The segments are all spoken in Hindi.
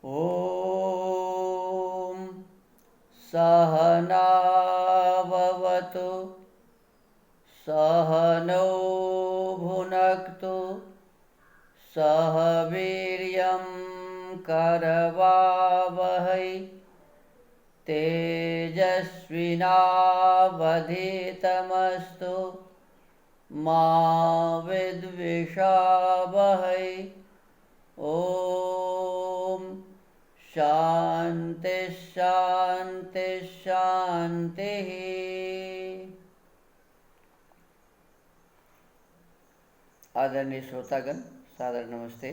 ॐ सहनाववतु सहनौ भुनक्तु सह वीर्यं करवावहै तेजस्विनावधीतमस्तु मा विद्विषावहै। ॐ शांति शांति शांति। आदरणीय श्रोतागण, सादर नमस्ते।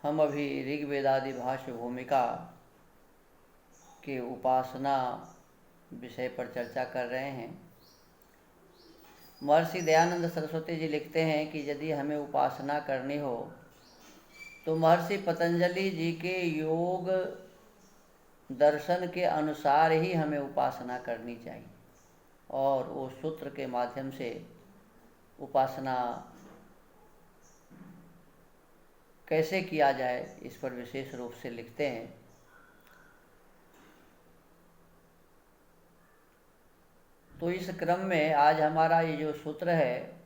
हम अभी ऋग्वेदादि भाष्य भूमिका के उपासना विषय पर चर्चा कर रहे हैं। महर्षि दयानंद सरस्वती जी लिखते हैं कि यदि हमें उपासना करनी हो तो महर्षि पतंजलि जी के योग दर्शन के अनुसार ही हमें उपासना करनी चाहिए, और वो सूत्र के माध्यम से उपासना कैसे किया जाए इस पर विशेष रूप से लिखते हैं। तो इस क्रम में आज हमारा ये जो सूत्र है,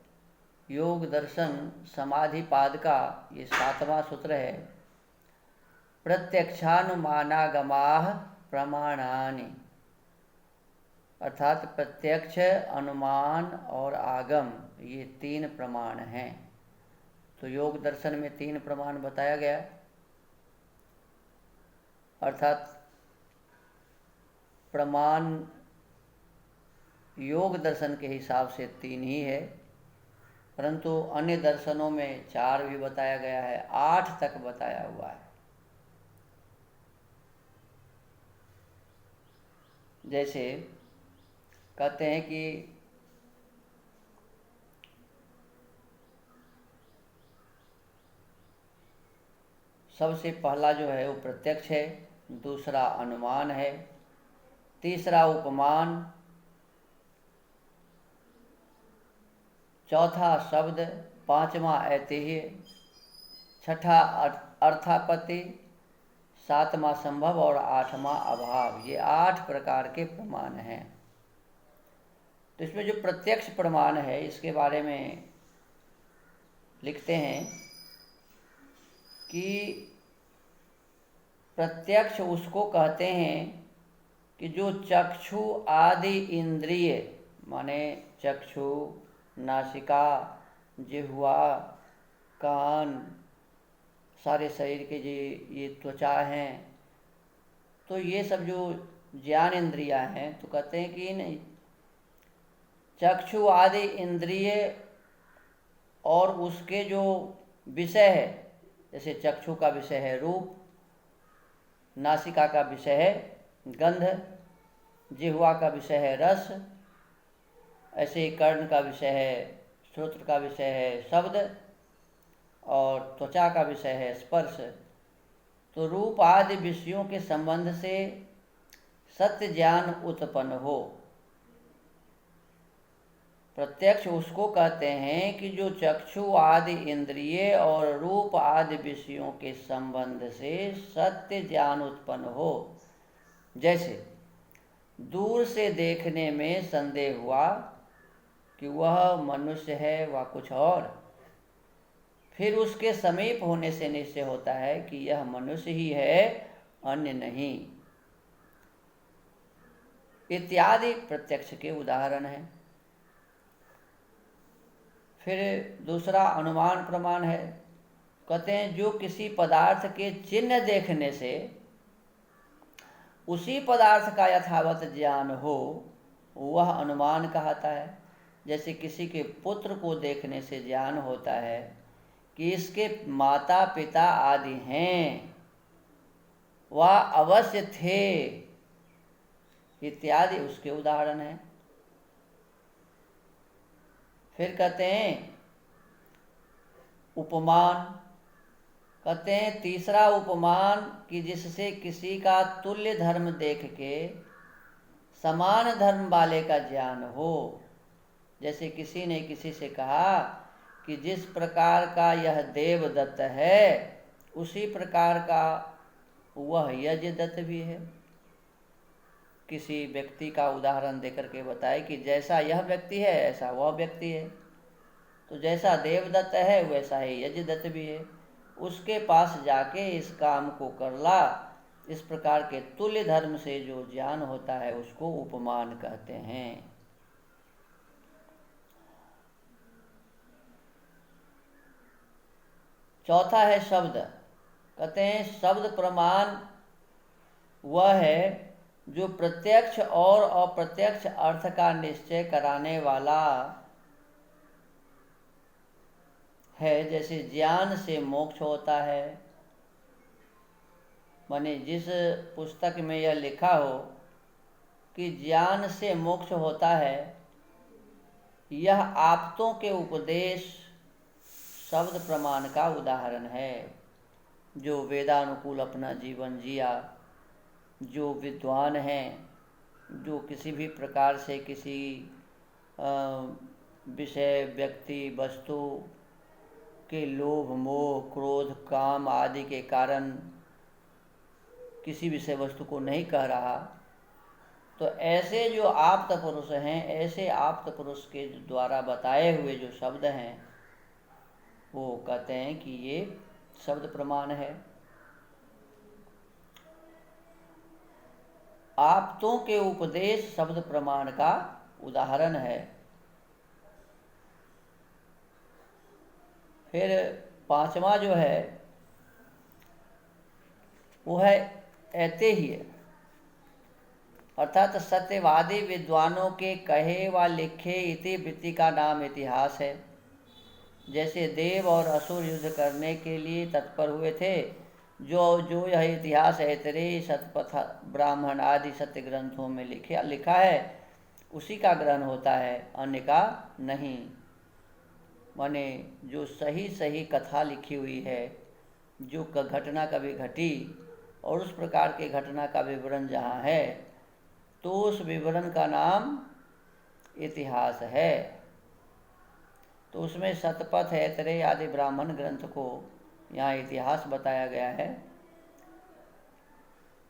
योग दर्शन समाधि पाद का ये 7वां सूत्र है। प्रत्यक्षानुमानागमाः प्रमाणानि, अर्थात प्रत्यक्ष, अनुमान और आगम, ये 3 प्रमाण हैं। तो योग दर्शन में 3 प्रमाण बताया गया, अर्थात प्रमाण योग दर्शन के हिसाब से 3 ही है, परंतु अन्य दर्शनों में 4 भी बताया गया है, 8 तक बताया हुआ है। जैसे कहते हैं कि सबसे पहला जो है वो प्रत्यक्ष है, दूसरा अनुमान है, तीसरा उपमान, चौथा शब्द, 5वां ऐतिह्य, 6ठा अर्थापत्ति, 7वां संभव और 8वां अभाव। ये 8 प्रकार के प्रमाण हैं। तो इसमें जो प्रत्यक्ष प्रमाण है इसके बारे में लिखते हैं कि प्रत्यक्ष उसको कहते हैं कि जो चक्षु आदि इंद्रिय, माने चक्षु, नासिका, जिह्वा, कान, सारे शरीर के ये त्वचा हैं, तो ये सब जो ज्ञान इंद्रियां हैं, तो कहते हैं कि इन चक्षु आदि इंद्रिय और उसके जो विषय है, जैसे चक्षु का विषय है रूप, नासिका का विषय है गंध, जिह्वा का विषय है रस, ऐसे ही कर्ण का विषय है, श्रोत्र का विषय है शब्द, और त्वचा का विषय है स्पर्श। तो रूप आदि विषयों के संबंध से सत्य ज्ञान उत्पन्न हो। प्रत्यक्ष उसको कहते हैं कि जो चक्षु आदि इंद्रिय और रूप आदि विषयों के संबंध से सत्य ज्ञान उत्पन्न हो। जैसे दूर से देखने में संदेह हुआ कि वह मनुष्य है व कुछ और, फिर उसके समीप होने से निश्चय होता है कि यह मनुष्य ही है, अन्य नहीं, इत्यादि प्रत्यक्ष के उदाहरण हैं। फिर दूसरा अनुमान प्रमाण है। कहते हैं जो किसी पदार्थ के चिन्ह देखने से उसी पदार्थ का यथावत ज्ञान हो, वह अनुमान कहता है। जैसे किसी के पुत्र को देखने से ज्ञान होता है कि इसके माता पिता आदि हैं, वह अवश्य थे, इत्यादि उसके उदाहरण हैं। फिर कहते हैं उपमान। कहते हैं तीसरा उपमान कि जिससे किसी का तुल्य धर्म देख के समान धर्म वाले का ज्ञान हो। जैसे किसी ने किसी से कहा कि जिस प्रकार का यह देवदत्त है उसी प्रकार का वह यजदत्त भी है। किसी व्यक्ति का उदाहरण देकर के बताए कि जैसा यह व्यक्ति है ऐसा वह व्यक्ति है, तो जैसा देवदत्त है वैसा ही यजदत्त भी है। उसके पास जाके इस काम को कर ला। इस प्रकार के तुल्य धर्म से जो ज्ञान होता है उसको उपमान कहते हैं। चौथा है शब्द। कहते हैं शब्द प्रमाण वह है जो प्रत्यक्ष और अप्रत्यक्ष अर्थ का निश्चय कराने वाला है। जैसे ज्ञान से मोक्ष होता है, माने जिस पुस्तक में यह लिखा हो कि ज्ञान से मोक्ष होता है, यह आप्तों के उपदेश शब्द प्रमाण का उदाहरण है। जो वेदानुकूल अपना जीवन जिया, जो विद्वान हैं, जो किसी भी प्रकार से किसी विषय, व्यक्ति, वस्तु के लोभ, मोह, क्रोध, काम आदि के कारण किसी विषय वस्तु को नहीं कह रहा, तो ऐसे जो आप्त पुरुष हैं, ऐसे आप्त पुरुष के द्वारा बताए हुए जो शब्द हैं वो कहते हैं कि ये शब्द प्रमाण है। आप्तों के उपदेश शब्द प्रमाण का उदाहरण है। फिर पांचवा जो है वो है ऐतिह्य, अर्थात सत्यवादी विद्वानों के कहे व लिखे इति वृत्ति का नाम इतिहास है। जैसे देव और असुर युद्ध करने के लिए तत्पर हुए थे, जो यह इतिहास ऐतरेय, शतपथ, ब्राह्मण आदि सत्य ग्रंथों में लिखा है उसी का ग्रहण होता है, अन्य का नहीं। माने जो सही सही कथा लिखी हुई है, जो घटना कभी घटी और उस प्रकार के घटना का विवरण जहाँ है तो उस विवरण का नाम इतिहास है। तो उसमें शतपथ, ऐतरेय आदि ब्राह्मण ग्रंथ को यहाँ इतिहास बताया गया है।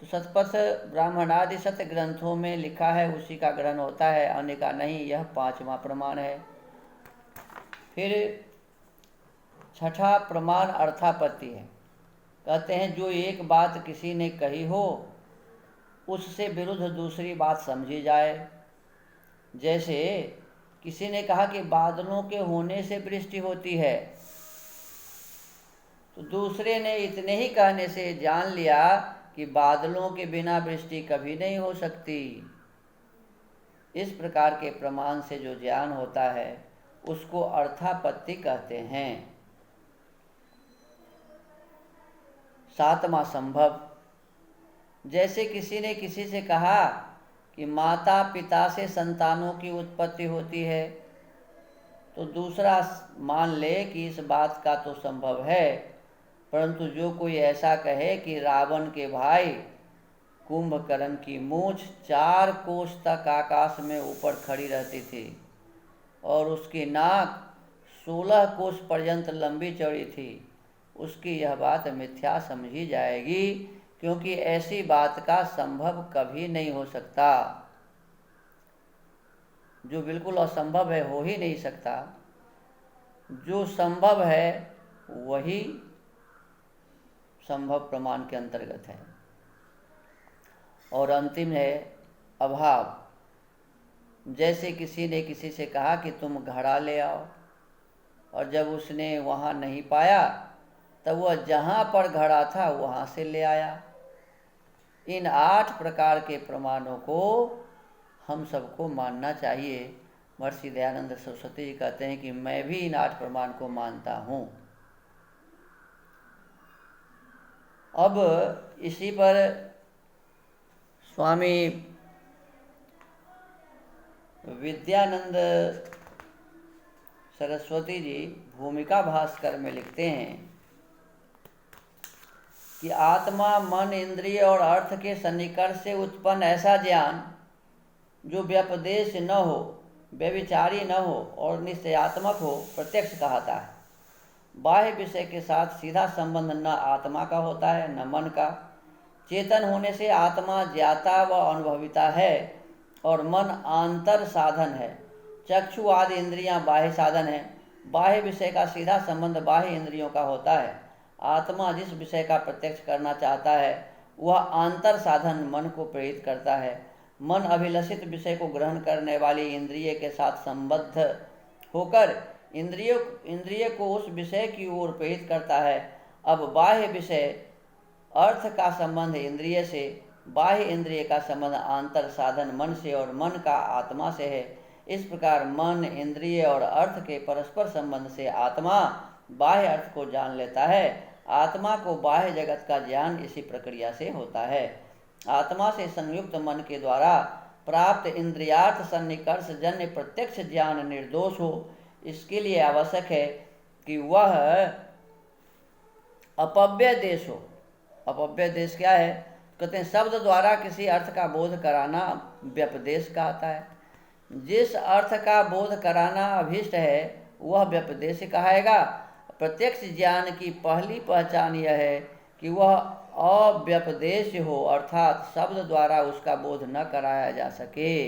तो शतपथ, ब्राह्मण आदि सत्य ग्रंथों में लिखा है उसी का ग्रहण होता है, अन्य का नहीं। यह पांचवा प्रमाण है। फिर छठा प्रमाण अर्थापत्ति है। कहते हैं जो एक बात किसी ने कही हो उससे विरुद्ध दूसरी बात समझी जाए। जैसे किसी ने कहा कि बादलों के होने से वृष्टि होती है, तो दूसरे ने इतने ही कहने से जान लिया कि बादलों के बिना वृष्टि कभी नहीं हो सकती। इस प्रकार के प्रमाण से जो ज्ञान होता है उसको अर्थापत्ति कहते हैं। सातवां संभव। जैसे किसी ने किसी से कहा कि माता पिता से संतानों की उत्पत्ति होती है, तो दूसरा मान ले कि इस बात का तो संभव है, परंतु जो कोई ऐसा कहे कि रावण के भाई कुंभकर्ण की मूंछ 4 कोस तक आकाश में ऊपर खड़ी रहती थी और उसकी नाक 16 कोस पर्यंत लंबी चौड़ी थी, उसकी यह बात मिथ्या समझी जाएगी, क्योंकि ऐसी बात का संभव कभी नहीं हो सकता। जो बिल्कुल असंभव है हो ही नहीं सकता। जो संभव है वही संभव प्रमाण के अंतर्गत है। और अंतिम है अभाव। जैसे किसी ने किसी से कहा कि तुम घड़ा ले आओ, और जब उसने वहाँ नहीं पाया तब वह जहाँ पर घड़ा था वहाँ से ले आया। इन 8 प्रकार के प्रमाणों को हम सबको मानना चाहिए। महर्षि दयानंद सरस्वती जी कहते हैं कि मैं भी इन 8 प्रमाण को मानता हूँ। अब इसी पर स्वामी विद्यानंद सरस्वती जी भूमिका भास्कर में लिखते हैं कि आत्मा, मन, इंद्रिय और अर्थ के सन्निकर्ष से उत्पन्न ऐसा ज्ञान जो व्यपदेश न हो, व्यभिचारी न हो और निश्चयात्मक हो प्रत्यक्ष कहता है। बाह्य विषय के साथ सीधा संबंध न आत्मा का होता है न मन का। चेतन होने से आत्मा ज्ञाता व अनुभविता है और मन आंतर साधन है। चक्षु आदि इंद्रियां बाह्य साधन है। बाह्य विषय का सीधा संबंध बाह्य इंद्रियों का होता है। आत्मा जिस विषय का प्रत्यक्ष करना चाहता है वह आंतर साधन मन को प्रेरित करता है। मन अभिलषित विषय को ग्रहण करने वाली इंद्रिय के साथ संबद्ध होकर इंद्रिय को उस विषय की ओर प्रेरित करता है। अब बाह्य विषय अर्थ का संबंध इंद्रिय से, बाह्य इंद्रिय का संबंध आंतर साधन मन से और मन का आत्मा से है। इस प्रकार मन, इंद्रिय और अर्थ के परस्पर संबंध से आत्मा बाह्य अर्थ को जान लेता है। आत्मा को बाह्य जगत का ज्ञान इसी प्रक्रिया से होता है। आत्मा से संयुक्त मन के द्वारा प्राप्त इंद्रियार्थ सन्निकर्ष जन्य प्रत्यक्ष ज्ञान निर्दोष हो। इसके लिए आवश्यक है कि वह अपव्यय देश हो। अपव्यय देश क्या है? कहते हैं शब्द द्वारा किसी अर्थ का बोध कराना व्यपदेश कहता है। जिस अर्थ का बोध कराना अभीष्ट है वह व्यपदेश कहाएगा। प्रत्यक्ष ज्ञान की पहली पहचान यह है कि वह अव्यपदेश हो, अर्थात शब्द द्वारा उसका बोध न कराया जा सके।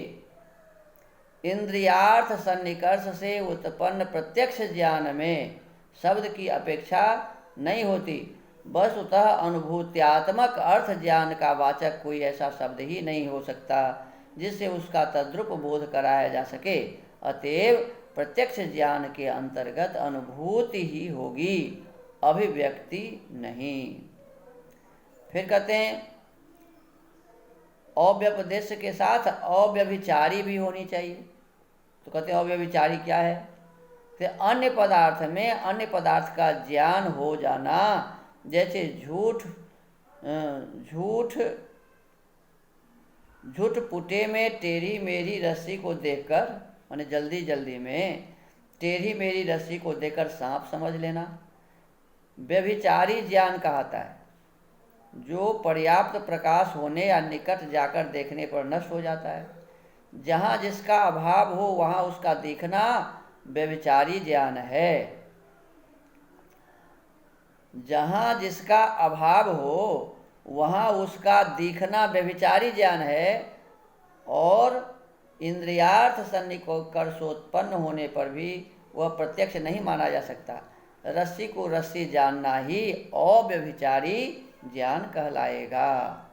इंद्रियार्थ सन्निकर्ष से उत्पन्न प्रत्यक्ष ज्ञान में शब्द की अपेक्षा नहीं होती। वस्तुतः अनुभूत्यात्मक अर्थ ज्ञान का वाचक कोई ऐसा शब्द ही नहीं हो सकता जिससे उसका तद्रूप बोध कराया जा सके। अतएव प्रत्यक्ष ज्ञान के अंतर्गत अनुभूति ही होगी, अभिव्यक्ति नहीं। फिर कहते हैं अव्यपदेश के साथ अव्यभिचारी भी होनी चाहिए। तो कहते हैं अव्यभिचारी क्या है? तो अन्य पदार्थ में अन्य पदार्थ का ज्ञान हो जाना, जैसे झूठ पुटे में टेढ़ी मेरी रस्सी को देखकर, माने जल्दी जल्दी में टेढ़ी मेरी रस्सी को देखकर सांप समझ लेना व्यभिचारी ज्ञान कहता है, जो पर्याप्त प्रकाश होने या निकट जाकर देखने पर नष्ट हो जाता है। जहाँ जिसका अभाव हो वहाँ उसका दिखना व्यभिचारी ज्ञान है। जहाँ जिसका अभाव हो वहाँ उसका दिखना व्यभिचारी ज्ञान है। और इंद्रियार्थ सन्निकर्षोत्पन्न होने पर भी वह प्रत्यक्ष नहीं माना जा सकता। रस्सी को रस्सी जानना ही अव्यभिचारी ज्ञान कहलाएगा।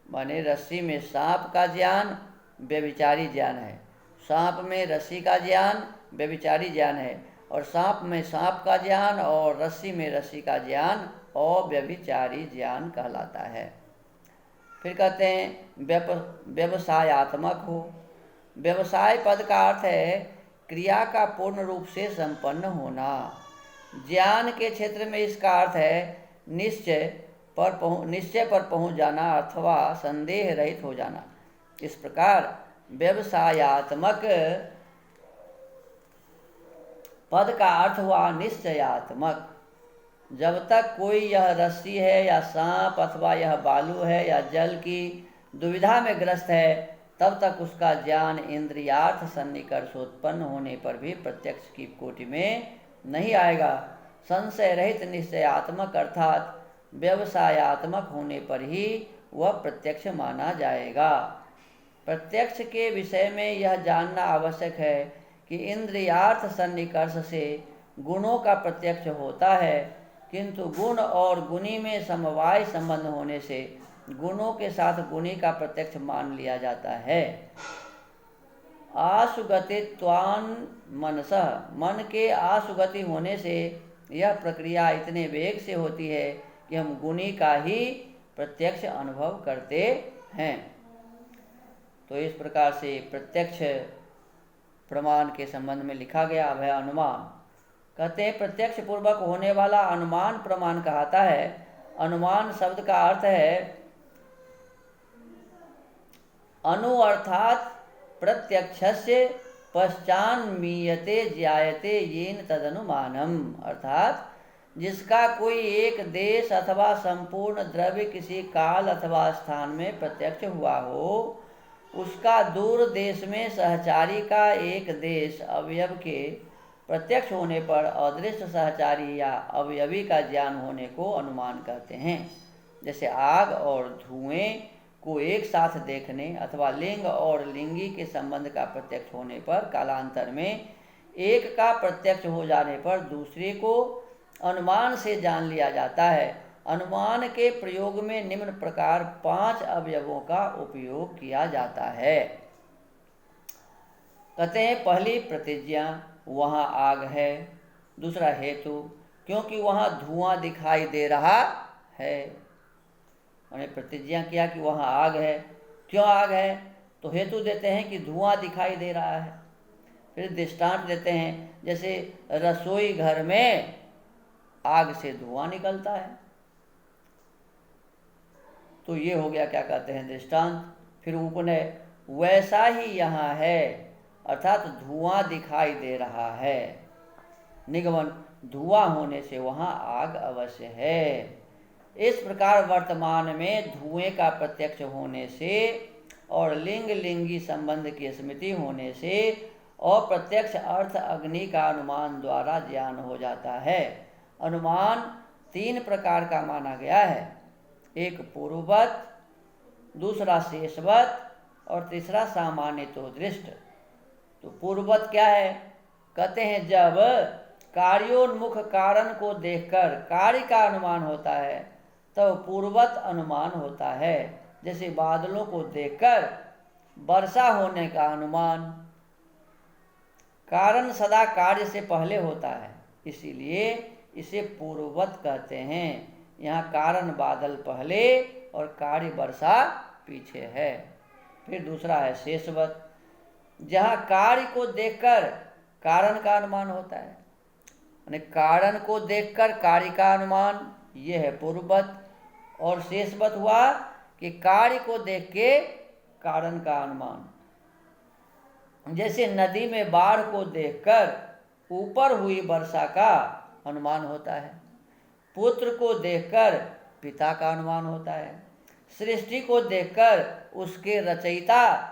माने रस्सी में सांप का ज्ञान व्यभिचारी ज्ञान है, सांप में रस्सी का ज्ञान व्यभिचारी ज्ञान है, और सांप में सांप का ज्ञान और रस्सी में रस्सी का ज्ञान अव्यभिचारी ज्ञान कहलाता है। फिर कहते हैं व्यवसायात्मक हो। व्यवसाय पद का अर्थ है क्रिया का पूर्ण रूप से संपन्न होना। ज्ञान के क्षेत्र में इसका अर्थ है निश्चय पर पहुंच जाना अथवा संदेह रहित हो जाना। इस प्रकार व्यवसायात्मक पद का अर्थ हुआ निश्चयात्मक। जब तक कोई यह रस्सी है या सांप अथवा यह बालू है या जल की दुविधा में ग्रस्त है, तब तक उसका ज्ञान इंद्रियार्थ सन्निकर्षोत्पन्न होने पर भी प्रत्यक्ष की कोटि में नहीं आएगा। संशय रहित निश्चयात्मक अर्थात व्यवसायात्मक होने पर ही वह प्रत्यक्ष माना जाएगा। प्रत्यक्ष के विषय में यह जानना आवश्यक है कि इंद्रियार्थ सन्निकर्ष से गुणों का प्रत्यक्ष होता है, किंतु गुण और गुणी में समवाय संबंध होने से गुणों के साथ गुणी का प्रत्यक्ष मान लिया जाता है। आसुगतित्वान मनसः, मन के आसुगति होने से यह प्रक्रिया इतने वेग से होती है कि हम गुणी का ही प्रत्यक्ष अनुभव करते हैं। तो इस प्रकार से प्रत्यक्ष प्रमाण के संबंध में लिखा गया। अब है अनुमान। कहते हैं प्रत्यक्ष पूर्वक होने वाला अनुमान प्रमाण कहता है। अनुमान शब्द का अर्थ है अनु अर्थात प्रत्यक्षस्य पश्चान्मीयते ज्यायते येन तदनुमानम, अर्थात जिसका कोई एक देश अथवा संपूर्ण द्रव्य किसी काल अथवा स्थान में प्रत्यक्ष हुआ हो, उसका दूर देश में सहचारी का एक देश अवयव के प्रत्यक्ष होने पर अदृश्य सहचारी या अवयवी का ज्ञान होने को अनुमान कहते हैं। जैसे आग और धुएं को एक साथ देखने अथवा लिंग और लिंगी के संबंध का प्रत्यक्ष होने पर कालांतर में एक का प्रत्यक्ष हो जाने पर दूसरे को अनुमान से जान लिया जाता है। अनुमान के प्रयोग में निम्न प्रकार 5 अवयवों का उपयोग किया जाता है। कहते हैं पहली प्रतिज्ञा, वहाँ आग है। दूसरा हेतु, क्योंकि वहाँ धुआं दिखाई दे रहा है। उन्होंने प्रतिज्ञा किया कि वहाँ आग है। क्यों आग है? तो हेतु देते हैं कि धुआं दिखाई दे रहा है। फिर दृष्टांत देते हैं, जैसे रसोई घर में आग से धुआं निकलता है, तो ये हो गया क्या कहते हैं दृष्टांत। फिर उपनय, वैसा ही यहाँ है, अर्थात धुआं दिखाई दे रहा है। निगमन, धुआं होने से वहाँ आग अवश्य है। इस प्रकार वर्तमान में धुएं का प्रत्यक्ष होने से और लिंग लिंगी संबंध की स्मृति होने से अप्रत्यक्ष अर्थ अग्नि का अनुमान द्वारा ज्ञान हो जाता है। अनुमान 3 प्रकार का माना गया है, एक पूर्ववत, दूसरा शेषवत और तीसरा सामान्यतो दृष्ट। तो पूर्ववत क्या है? कहते हैं जब कार्योन्मुख कारण को देखकर कार्य का अनुमान होता है तब पूर्ववत अनुमान होता है। जैसे बादलों को देखकर वर्षा होने का अनुमान। कारण सदा कार्य से पहले होता है, इसीलिए इसे पूर्ववत कहते हैं। यहाँ कारण बादल पहले और कार्य वर्षा पीछे है। फिर दूसरा है शेषवत, जहाँ कार्य को देखकर कारण का अनुमान होता है। कारण को देखकर कार्य का अनुमान, ये है पूर्ववत। और शेषवत हुआ कि कार्य को देख के कारण का अनुमान। जैसे नदी में बाढ़ को देखकर ऊपर हुई वर्षा का अनुमान होता है, पुत्र को देखकर पिता का अनुमान होता है, सृष्टि को देखकर उसके रचयिता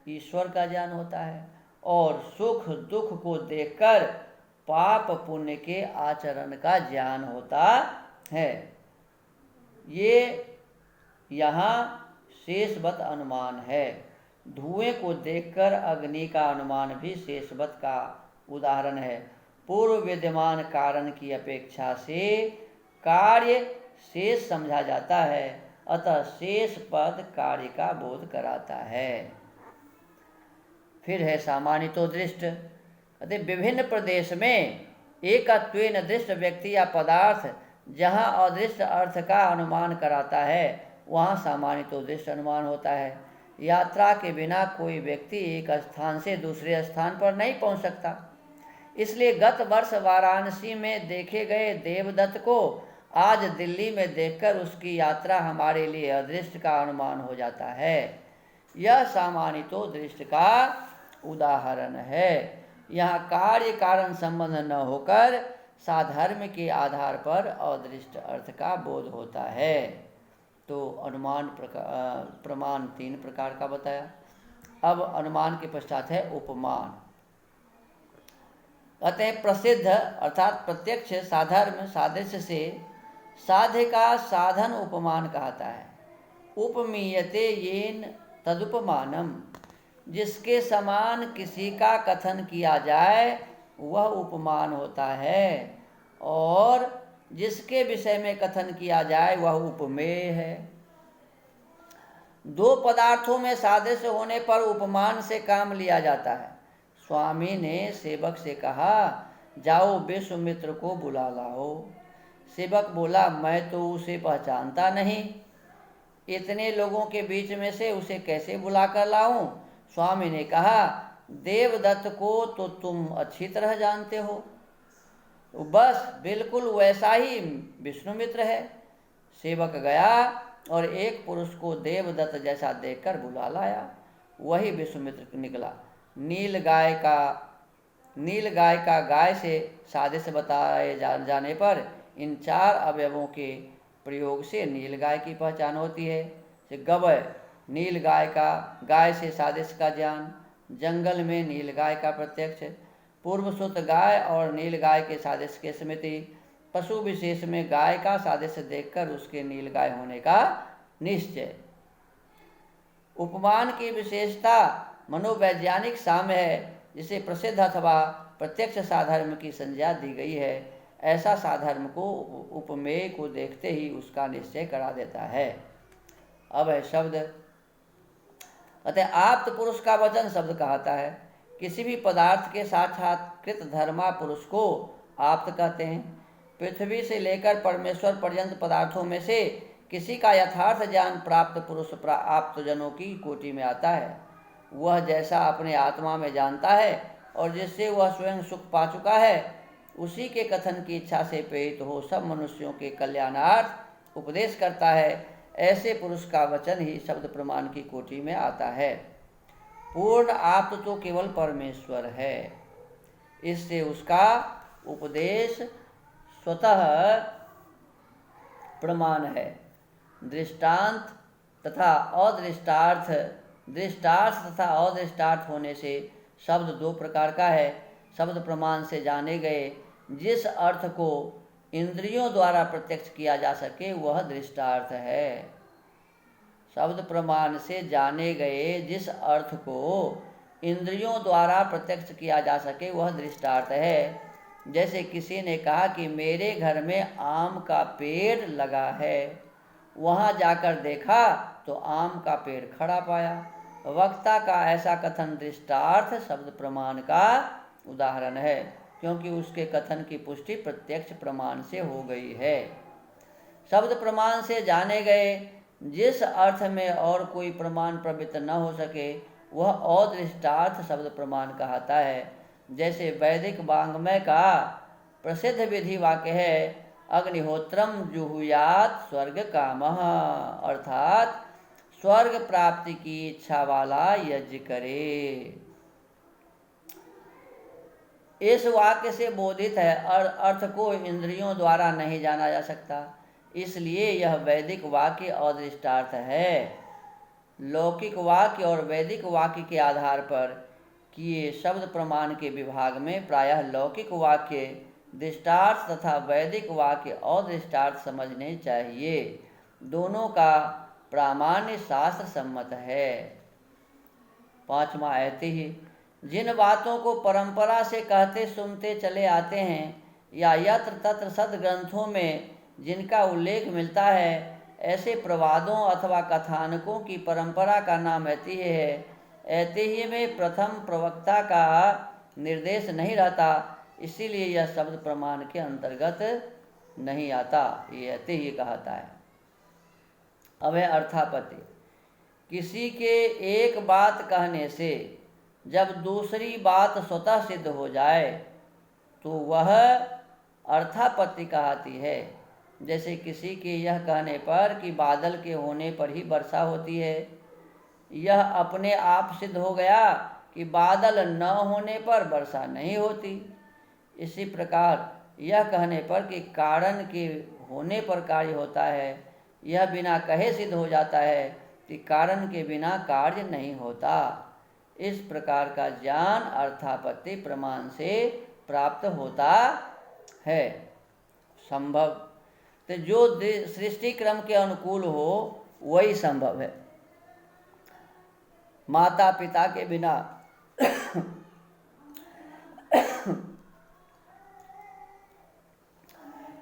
ईश्वर का ज्ञान होता है, और सुख दुख को देखकर पाप पुण्य के आचरण का ज्ञान होता है। ये यहाँ शेषवत अनुमान है। धुएं को देखकर अग्नि का अनुमान भी शेषवत का उदाहरण है। पूर्व विद्यमान कारण की अपेक्षा से कार्य शेष समझा जाता है, अतः शेष पद कार्य का बोध कराता है। फिर है सामान्यतो दृष्ट। अतः विभिन्न प्रदेश में एकत्वेन दृष्ट व्यक्ति या पदार्थ जहाँ अदृष्ट अर्थ का अनुमान कराता है वहाँ सामान्यतो दृष्ट अनुमान होता है। यात्रा के बिना कोई व्यक्ति एक स्थान से दूसरे स्थान पर नहीं पहुँच सकता, इसलिए गत वर्ष वाराणसी में देखे गए देवदत्त को आज दिल्ली में देखकर उसकी यात्रा हमारे लिए अदृष्ट का अनुमान हो जाता है। यह सामान्यतो दृष्ट का उदाहरण है। यहाँ कार्य कारण संबंध न होकर साधर्म के आधार पर अदृष्ट अर्थ का बोध होता है। तो अनुमान प्रमाण 3 प्रकार का बताया। अब अनुमान के पश्चात है उपमान। कहते हैं प्रसिद्ध अर्थात प्रत्यक्ष साधर्म सादृश्य से साध्य का साधन उपमान कहता है। उपमीयते येन तदुपमानम, जिसके समान किसी का कथन किया जाए वह उपमान होता है, और जिसके विषय में कथन किया जाए वह उपमेय है। 2 पदार्थों में सादृश्य होने पर उपमान से काम लिया जाता है। स्वामी ने सेवक से कहा, जाओ विश्वामित्र को बुला लाओ। सेवक बोला, मैं तो उसे पहचानता नहीं, इतने लोगों के बीच में से उसे कैसे बुला कर लाऊं? स्वामी ने कहा, देवदत्त को तो तुम अच्छी तरह जानते हो, बस बिल्कुल वैसा ही विष्णुमित्र है। सेवक गया और एक पुरुष को देवदत्त जैसा देखकर बुला लाया, वही विष्णुमित्र निकला। नील गाय का गाय से सादृश्य बताए जाने पर इन 4 अवयवों के प्रयोग से नील गाय की पहचान होती है। गवय नील गाय से सादृश्य का ज्ञान, जंगल में नील गाय का प्रत्यक्ष, पूर्व सुत गाय और नील गाय के सादृश्य की स्मृति, पशु विशेष में गाय का सादृश्य देखकर उसके नील गाय होने का निश्चय। उपमान की विशेषता मनोवैज्ञानिक साम्य है, जिसे प्रसिद्ध अथवा प्रत्यक्ष साधर्म की संज्ञा दी गई है। ऐसा साधर्म को उपमेय को देखते ही उसका निश्चय करा देता है। अब है शब्द। अतः आप्त पुरुष का वचन शब्द कहता है। किसी भी पदार्थ के साक्षात्कृत धर्मा पुरुष को आप्त कहते हैं। पृथ्वी से लेकर परमेश्वर पर्यंत पदार्थों में से किसी का यथार्थ ज्ञान प्राप्त पुरुष आप्तजनों की कोटि में आता है। वह जैसा अपने आत्मा में जानता है और जिससे वह स्वयं सुख पा चुका है, उसी के कथन की इच्छा से प्रेरित हो सब मनुष्यों के कल्याणार्थ उपदेश करता है। ऐसे पुरुष का वचन ही शब्द प्रमाण की कोटि में आता है। पूर्ण आप्त तो केवल परमेश्वर है, इससे उसका उपदेश स्वतः प्रमाण है। दृष्टांत तथा अदृष्टार्थ, दृष्टार्थ तथा अदृष्टार्थ होने से शब्द दो प्रकार का है। शब्द प्रमाण से जाने गए जिस अर्थ को इंद्रियों द्वारा प्रत्यक्ष किया जा सके वह दृष्टार्थ है। शब्द प्रमाण से जाने गए जिस अर्थ को इंद्रियों द्वारा प्रत्यक्ष किया जा सके वह दृष्टार्थ है। जैसे किसी ने कहा कि मेरे घर में आम का पेड़ लगा है, वहाँ जाकर देखा तो आम का पेड़ खड़ा पाया। वक्ता का ऐसा कथन दृष्टार्थ शब्द प्रमाण का उदाहरण है, क्योंकि उसके कथन की पुष्टि प्रत्यक्ष प्रमाण से हो गई है। शब्द प्रमाण से जाने गए जिस अर्थ में और कोई प्रमाण प्रवृत्त न हो सके वह अदृष्टार्थ शब्द प्रमाण कहता है। जैसे वैदिक वाङ्मय का प्रसिद्ध विधि वाक्य है, अग्निहोत्रम जुहुयात स्वर्ग कामः, अर्थात स्वर्ग प्राप्ति की इच्छा वाला यज्ञ करे। इस वाक्य से बोधित है और अर्थ को इंद्रियों द्वारा नहीं जाना जा सकता, इसलिए यह वैदिक वाक्य अदृष्टार्थ है। लौकिक वाक्य और वैदिक वाक्य के आधार पर किए शब्द प्रमाण के विभाग में प्रायः लौकिक वाक्य दृष्टार्थ तथा वैदिक वाक्य अदृष्टार्थ समझने चाहिए। दोनों का प्रामाण्य शास्त्र सम्मत है। पांचवा ऐतिह्य। जिन बातों को परंपरा से कहते सुनते चले आते हैं या यत्र तत्र सद्ग्रंथों में जिनका उल्लेख मिलता है, ऐसे प्रवादों अथवा कथानकों की परंपरा का नाम ऐतिह्य है। ऐतिह्य में प्रथम प्रवक्ता का निर्देश नहीं रहता, इसीलिए यह शब्द प्रमाण के अंतर्गत नहीं आता, ये ऐतिह्य कहता है। अब है अर्थापत्ति। किसी के एक बात कहने से जब दूसरी बात स्वतः सिद्ध हो जाए तो वह अर्थापत्ति कहती है। जैसे किसी के यह कहने पर कि बादल के होने पर ही वर्षा होती है, यह अपने आप सिद्ध हो गया कि बादल न होने पर वर्षा नहीं होती। इसी प्रकार यह कहने पर कि कारण के होने पर कार्य होता है, यह बिना कहे सिद्ध हो जाता है कि कारण के बिना कार्य नहीं होता। इस प्रकार का ज्ञान अर्थापत्ति प्रमाण से प्राप्त होता है। संभव तो जो सृष्टि क्रम के अनुकूल हो वही संभव है। माता पिता के बिना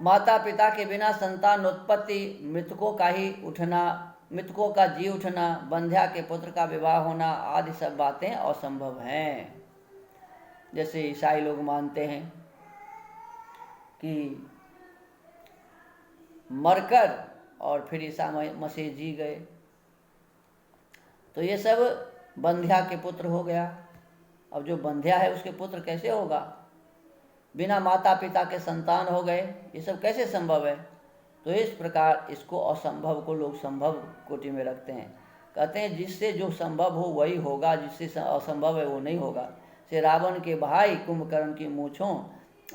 माता पिता के बिना संतानोत्पत्ति, मृतकों का जी उठना, बंध्या के पुत्र का विवाह होना आदि सब बातें असंभव हैं। जैसे ईसाई लोग मानते हैं कि मरकर और फिर ईसा मसीह जी गए, तो ये सब बंध्या के पुत्र हो गया। अब जो बंध्या है उसके पुत्र कैसे होगा? बिना माता पिता के संतान हो गए, ये सब कैसे संभव है? तो इस प्रकार इसको असंभव को लोग संभव कोटि में रखते हैं। कहते हैं जिससे जो संभव हो वही होगा, जिससे असंभव है वो नहीं होगा। से रावण के भाई कुंभकर्ण की मूँछों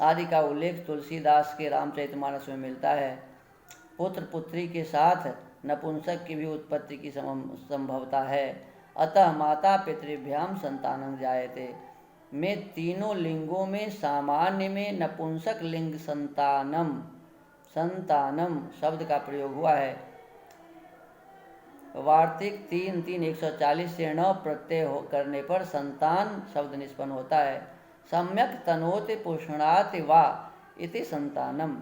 आदि का उल्लेख तुलसीदास के रामचरितमानस में मिलता है। पुत्र पुत्री के साथ नपुंसक की भी उत्पत्ति की संभवता है। अतः माता पितृभ्याम संतानं जायते में तीनों लिंगों में सामान्य में नपुंसक लिंग संतानम संतानम शब्द का प्रयोग हुआ है। वार्तिक 3:3 140 से न प्रत्यय करने पर संतान शब्द निष्पन्न होता है। सम्यक तनोति पुष्णाति वा इति संतानम,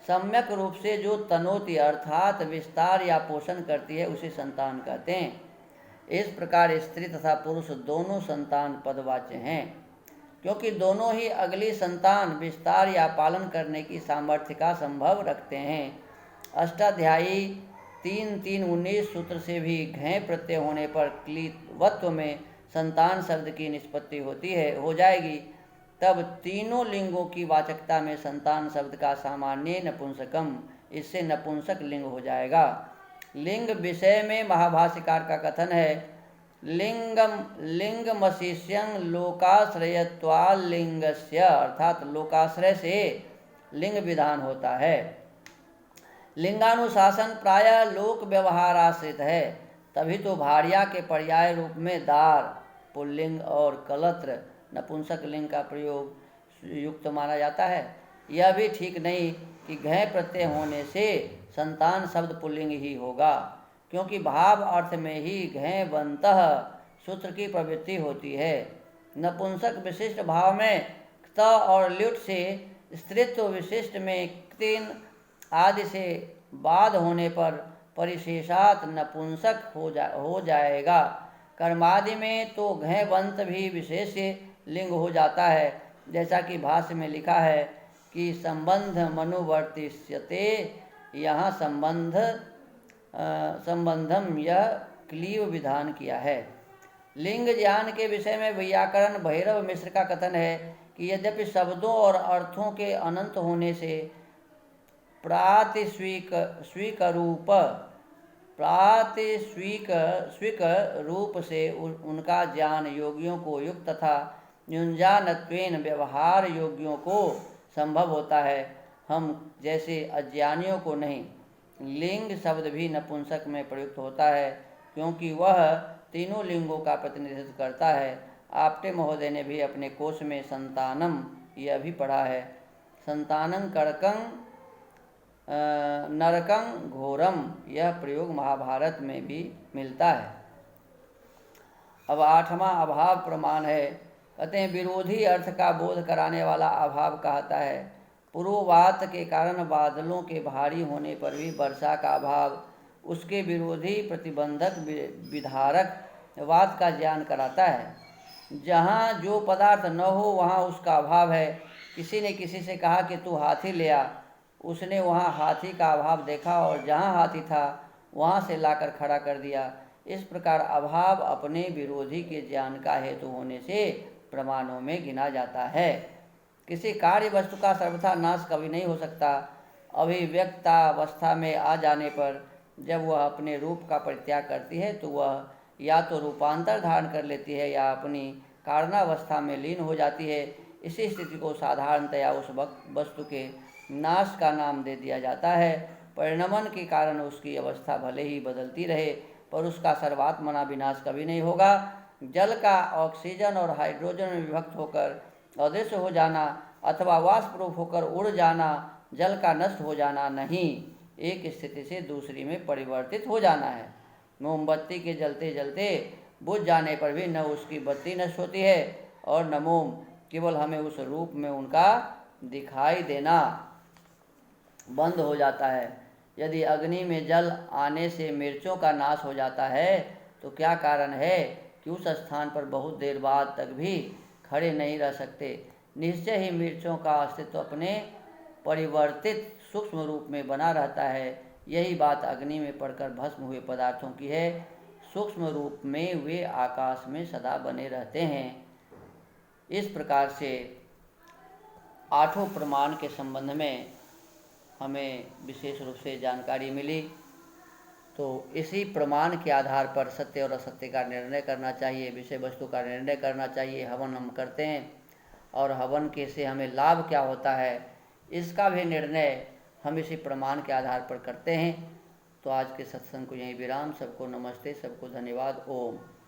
सम्यक रूप से जो तनोति अर्थात विस्तार या पोषण करती है उसे संतान कहते हैं। इस प्रकार स्त्री तथा पुरुष दोनों संतान पदवाच्य हैं, क्योंकि दोनों ही अगली संतान विस्तार या पालन करने की सामर्थ्य का संभव रखते हैं। अष्टाध्यायी 3:3-19 सूत्र से भी घय प्रत्यय होने पर क्लीवत्व में संतान शब्द की निष्पत्ति हो जाएगी। तब तीनों लिंगों की वाचकता में संतान शब्द का सामान्य नपुंसकम, इससे नपुंसक लिंग हो जाएगा। लिंग विषय में महाभाष्यकार का कथन है, लिंगमशिष्यं लोकाश्रयत्वाल्लिंगस्य, अर्थात लोकाश्रय से लिंग विधान होता है। लिंगानुशासन प्रायः लोक व्यवहार आश्रित है, तभी तो भार्या के पर्याय रूप में दार पुल्लिंग और कलत्र नपुंसक लिंग का प्रयोग युक्त माना जाता है। यह भी ठीक नहीं कि घय प्रत्यय होने से संतान शब्द पुल्लिंग ही होगा, क्योंकि भाव अर्थ में ही घय बनतः सूत्र की प्रवृत्ति होती है। नपुंसक विशिष्ट भाव में क्त और ल्युट से, स्त्रीत्व विशिष्ट में क्तिन आदि से बाद होने पर परिशेषात नपुंसक हो जाएगा। कर्मादि में तो घय बंत भी विशेष लिंग हो जाता है, जैसा कि भाष्य में लिखा है कि संबंध मनुवर्तिष्यते, यहाँ संबंधम यह क्लीव विधान किया है। लिंग ज्ञान के विषय में वैयाकरण भैरव मिश्र का कथन है कि यद्यपि शब्दों और अर्थों के अनंत होने से प्रातिस्विक रूप से उनका ज्ञान योगियों को युक्त तथा न्युंजानत्वेन व्यवहार योगियों को संभव होता है, हम जैसे अज्ञानियों को नहीं। लिंग शब्द भी नपुंसक में प्रयुक्त होता है, क्योंकि वह तीनों लिंगों का प्रतिनिधित्व करता है। आपटे महोदय ने भी अपने कोश में संतानम यह भी पढ़ा है। संतानं कड़कं नरकं घोरम, यह प्रयोग महाभारत में भी मिलता है। अब 8वां अभाव प्रमाण है। कहते हैं विरोधी अर्थ का बोध कराने वाला अभाव कहता है। पूर्ववात के कारण बादलों के भारी होने पर भी वर्षा का अभाव उसके विरोधी प्रतिबंधक विधारक वात का ज्ञान कराता है। जहाँ जो पदार्थ न हो वहाँ उसका अभाव है। किसी ने किसी से कहा कि तू हाथी ले आ, उसने वहाँ हाथी का अभाव देखा और जहाँ हाथी था वहाँ से लाकर खड़ा कर दिया। इस प्रकार अभाव अपने विरोधी के ज्ञान का हेतु होने से प्रमाणों में गिना जाता है। किसी कार्य वस्तु का सर्वथा नाश कभी नहीं हो सकता। अभिव्यक्तावस्था में आ जाने पर जब वह अपने रूप का परित्याग करती है तो वह या तो रूपांतर धारण कर लेती है या अपनी कारणावस्था में लीन हो जाती है। इसी स्थिति को साधारणतया उस वस्तु के नाश का नाम दे दिया जाता है। परिणमन के कारण उसकी अवस्था भले ही बदलती रहे पर उसका सर्वात्मना विनाश कभी नहीं होगा। जल का ऑक्सीजन और हाइड्रोजन में विभक्त होकर अदृश्य हो जाना अथवा वाष्प रूप होकर उड़ जाना जल का नष्ट हो जाना नहीं, एक स्थिति से दूसरी में परिवर्तित हो जाना है। मोमबत्ती के जलते जलते बुझ जाने पर भी न उसकी बत्ती नष्ट होती है और न मोम, केवल हमें उस रूप में उनका दिखाई देना बंद हो जाता है। यदि अग्नि में जल आने से मिर्चों का नाश हो जाता है तो क्या कारण है कि उस स्थान पर बहुत देर बाद तक भी खड़े नहीं रह सकते। निश्चय ही मिर्चों का अस्तित्व अपने परिवर्तित सूक्ष्म रूप में बना रहता है। यही बात अग्नि में पड़कर भस्म हुए पदार्थों की है। सूक्ष्म रूप में वे आकाश में सदा बने रहते हैं। इस प्रकार से आठों प्रमाण के संबंध में हमें विशेष रूप से जानकारी मिली। तो इसी प्रमाण के आधार पर सत्य और असत्य का निर्णय करना चाहिए, विषय वस्तु का निर्णय करना चाहिए। हवन हम करते हैं और हवन के से हमें लाभ क्या होता है इसका भी निर्णय हम इसी प्रमाण के आधार पर करते हैं। तो तो आज के सत्संग को यहीं विराम। सबको नमस्ते, सबको धन्यवाद। ओम।